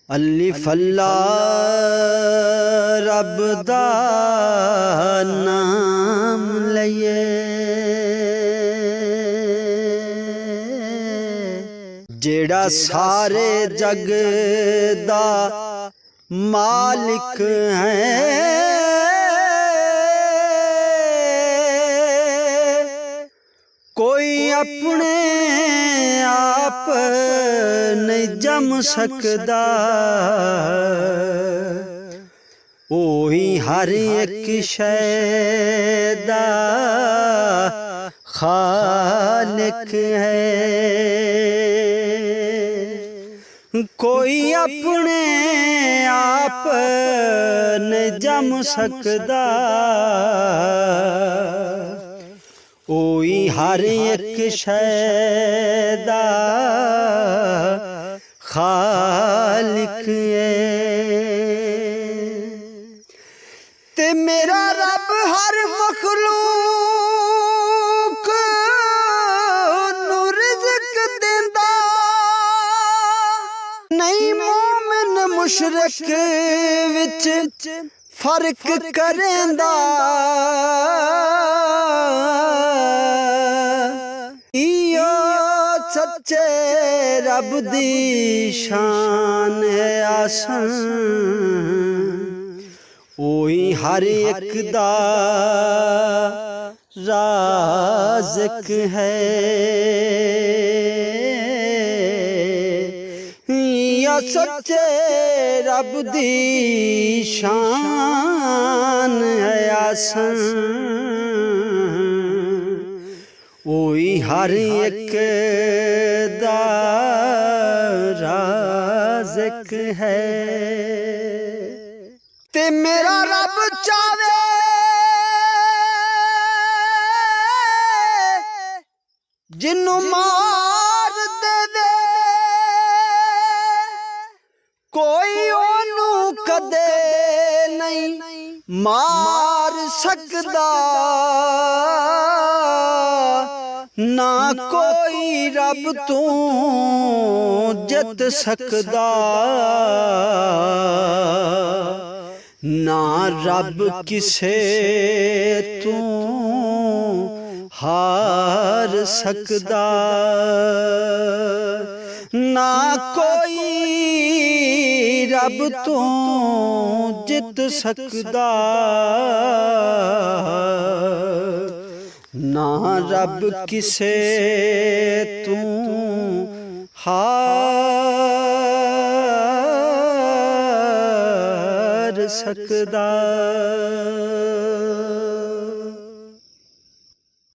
अलिफ अल्लाह रब दा नाम लइए, जेड़ा सारे जग दा मालिक है। कोई अपने आप नहीं जम सकदा, ओही हर एक शै दा खालिक है। कोई अपने आप नहीं जम सकदा, ओही हर एक शै दा खालिक है। ते मेरा रब हर मखलूक नू रिज़्क देंदा, नहीं मोमिन मुशरिक विच फर्क करेंदा। इयो सच्चे रब दी शान है आसन, ओही हर एक दा राज़िक है। या सच्चे रब दी शान है आसन, ओही हर एक दा राज़िक है। ते मेरा रब चावे जिन्नू मार देवे, कोई ओनू कदे नहीं मार सकदा। ना कोई रब तू जित सकदा, ना रब किसे तू हार सकदा। ना कोई रब तू जित सकदा, ना रब किसे तू हार सकदा।